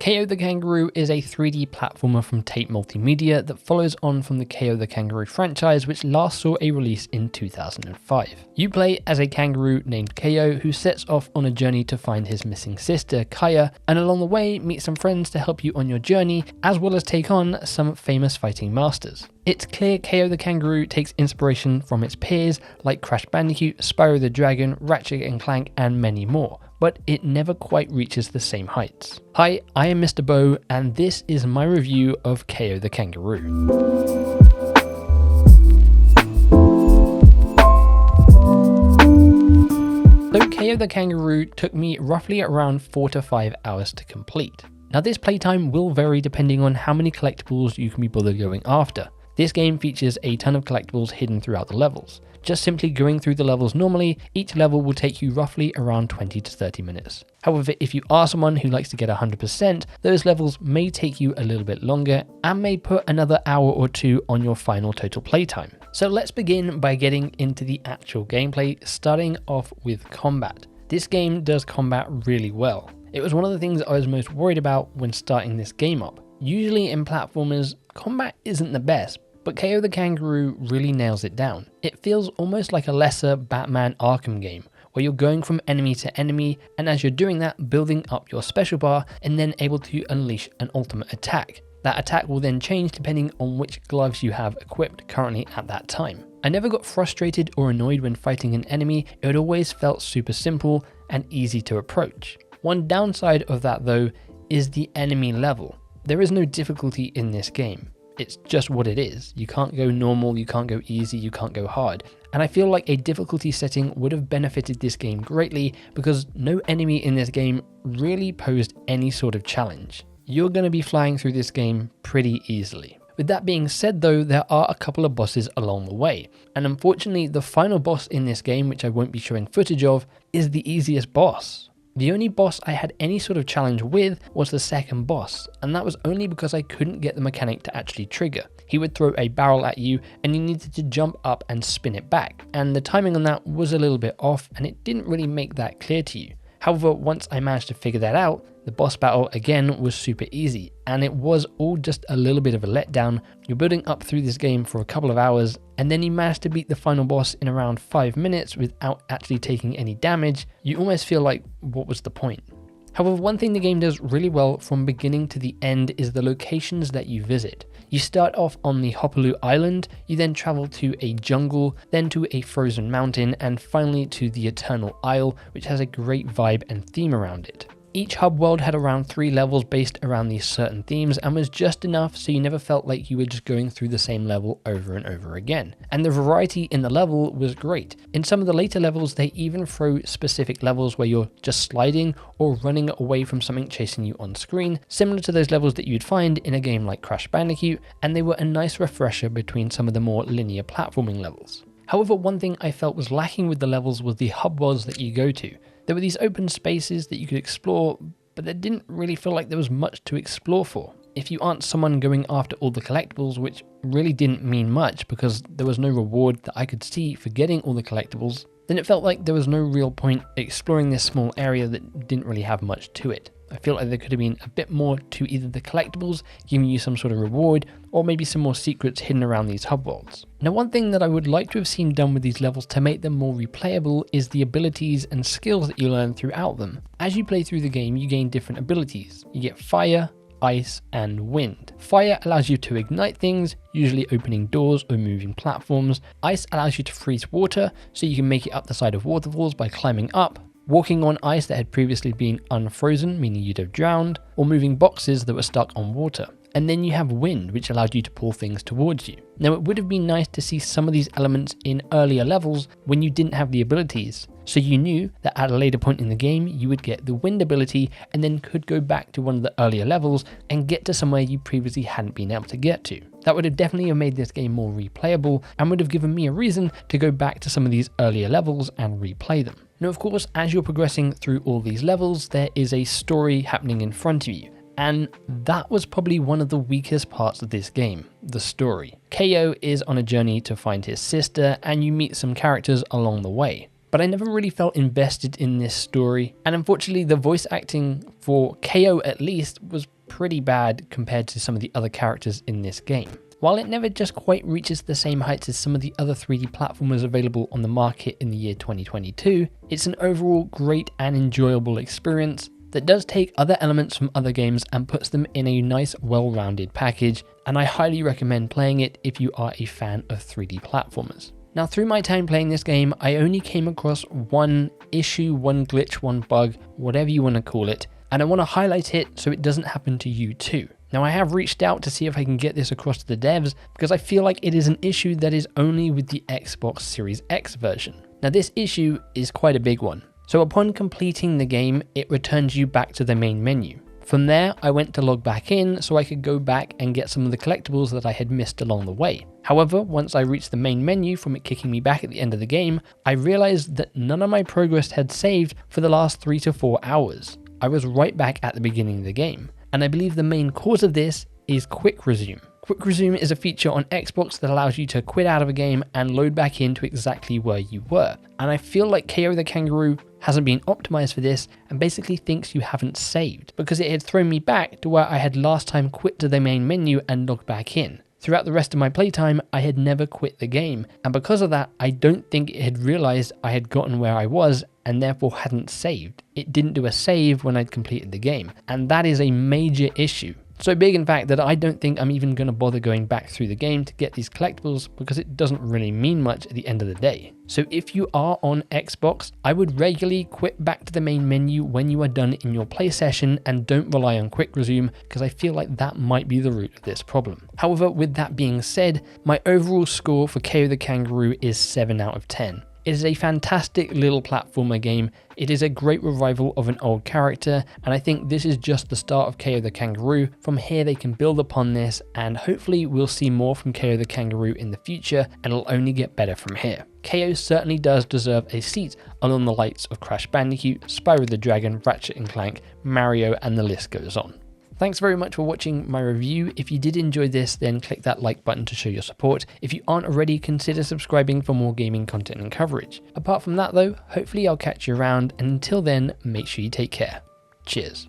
Kao the Kangaroo is a 3D platformer from Tate Multimedia that follows on from the Kao the Kangaroo franchise, which last saw a release in 2005. You play as a kangaroo named Kao who sets off on a journey to find his missing sister, Kaya, and along the way meet some friends to help you on your journey, as well as take on some famous fighting masters. It's clear Kao the Kangaroo takes inspiration from its peers like Crash Bandicoot, Spyro the Dragon, Ratchet and Clank, and many more, but it never quite reaches the same heights. Hi, I am Mr. Bo, and this is my review of Kao the Kangaroo. So Kao the Kangaroo took me roughly around 4 to 5 hours to complete. Now this playtime will vary depending on how many collectibles you can be bothered going after. This game features a ton of collectibles hidden throughout the levels. Just simply going through the levels normally, each level will take you roughly around 20 to 30 minutes. However, if you are someone who likes to get 100%, those levels may take you a little bit longer and may put another hour or two on your final total playtime. So let's begin by getting into the actual gameplay, starting off with combat. This game does combat really well. It was one of the things I was most worried about when starting this game up. Usually in platformers, combat isn't the best, but Kao the Kangaroo really nails it down. It feels almost like a lesser Batman Arkham game, where you're going from enemy to enemy, and as you're doing that, building up your special bar and then able to unleash an ultimate attack. That attack will then change depending on which gloves you have equipped currently at that time. I never got frustrated or annoyed when fighting an enemy. It always felt super simple and easy to approach. One downside of that though is the enemy level. There is no difficulty in this game. It's just what it is. You can't go normal, you can't go easy, you can't go hard. And I feel like a difficulty setting would have benefited this game greatly because no enemy in this game really posed any sort of challenge. You're going to be flying through this game pretty easily. With that being said though, there are a couple of bosses along the way. And unfortunately, the final boss in this game, which I won't be showing footage of, is the easiest boss. The only boss I had any sort of challenge with was the second boss, and that was only because I couldn't get the mechanic to actually trigger. He would throw a barrel at you and you needed to jump up and spin it back, and the timing on that was a little bit off and it didn't really make that clear to you. However, once I managed to figure that out, the boss battle again was super easy, and it was all just a little bit of a letdown. You're building up through this game for a couple of hours, and then you manage to beat the final boss in around 5 minutes without actually taking any damage. You almost feel like, what was the point? However, one thing the game does really well from beginning to the end is the locations that you visit. You start off on the Hopaloo Island, you then travel to a jungle, then to a frozen mountain, and finally to the Eternal Isle, which has a great vibe and theme around it. Each hub world had around 3 levels based around these certain themes and was just enough so you never felt like you were just going through the same level over and over again. And the variety in the level was great. In some of the later levels, they even throw specific levels where you're just sliding or running away from something chasing you on screen, similar to those levels that you'd find in a game like Crash Bandicoot, and they were a nice refresher between some of the more linear platforming levels. However, one thing I felt was lacking with the levels was the hub worlds that you go to. There were these open spaces that you could explore, but there didn't really feel like there was much to explore for. If you aren't someone going after all the collectibles, which really didn't mean much because there was no reward that I could see for getting all the collectibles, then it felt like there was no real point exploring this small area that didn't really have much to it. I feel like there could have been a bit more to either the collectibles, giving you some sort of reward, or maybe some more secrets hidden around these hub worlds. Now, one thing that I would like to have seen done with these levels to make them more replayable is the abilities and skills that you learn throughout them. As you play through the game, you gain different abilities. You get fire, ice, and wind. Fire allows you to ignite things, usually opening doors or moving platforms. Ice allows you to freeze water, so you can make it up the side of waterfalls by climbing up, walking on ice that had previously been unfrozen, meaning you'd have drowned, or moving boxes that were stuck on water. And then you have wind, which allowed you to pull things towards you. Now, it would have been nice to see some of these elements in earlier levels when you didn't have the abilities, so you knew that at a later point in the game you would get the wind ability and then could go back to one of the earlier levels and get to somewhere you previously hadn't been able to get to. That would have definitely made this game more replayable and would have given me a reason to go back to some of these earlier levels and replay them. Now, of course, as you're progressing through all these levels, there is a story happening in front of you. And that was probably one of the weakest parts of this game, the story. Kao is on a journey to find his sister, and you meet some characters along the way. but I never really felt invested in this story, and unfortunately the voice acting for Kao at least was pretty bad compared to some of the other characters in this game. While it never just quite reaches the same heights as some of the other 3D platformers available on the market in the year 2022, it's an overall great and enjoyable experience that does take other elements from other games and puts them in a nice, well-rounded package, and I highly recommend playing it if you are a fan of 3D platformers. Now, through my time playing this game, I only came across one issue, one glitch, one bug, whatever you want to call it, and I want to highlight it so it doesn't happen to you too. Now, I have reached out to see if I can get this across to the devs because I feel like it is an issue that is only with the Xbox Series X version. Now, this issue is quite a big one. So upon completing the game, it returns you back to the main menu. From there, I went to log back in so I could go back and get some of the collectibles that I had missed along the way. However, once I reached the main menu from it kicking me back at the end of the game, I realized that none of my progress had saved for the last 3 to 4 hours. I was right back at the beginning of the game. And I believe the main cause of this is Quick Resume. Quick Resume is a feature on Xbox that allows you to quit out of a game and load back into exactly where you were. And I feel like Kao the Kangaroo hasn't been optimized for this and basically thinks you haven't saved, because it had thrown me back to where I had last time quit to the main menu and logged back in. Throughout the rest of my playtime, I had never quit the game, and because of that, I don't think it had realized I had gotten where I was and therefore hadn't saved. It didn't do a save when I'd completed the game, and that is a major issue. So big in fact that I don't think I'm even going to bother going back through the game to get these collectibles because it doesn't really mean much at the end of the day. So if you are on Xbox, I would regularly quit back to the main menu when you are done in your play session and don't rely on Quick Resume, because I feel like that might be the root of this problem. However, with that being said, my overall score for Kao the Kangaroo is 7 out of 10. It is a fantastic little platformer game. It is a great revival of an old character, and I think this is just the start of Kao the Kangaroo. From here they can build upon this, and hopefully we'll see more from Kao the Kangaroo in the future, and it'll only get better from here. Kao certainly does deserve a seat along the likes of Crash Bandicoot, Spyro the Dragon, Ratchet and Clank, Mario, and the list goes on. Thanks very much for watching my review. If you did enjoy this, then click that like button to show your support. If you aren't already, consider subscribing for more gaming content and coverage. Apart from that though, hopefully I'll catch you around, and until then, make sure you take care. Cheers.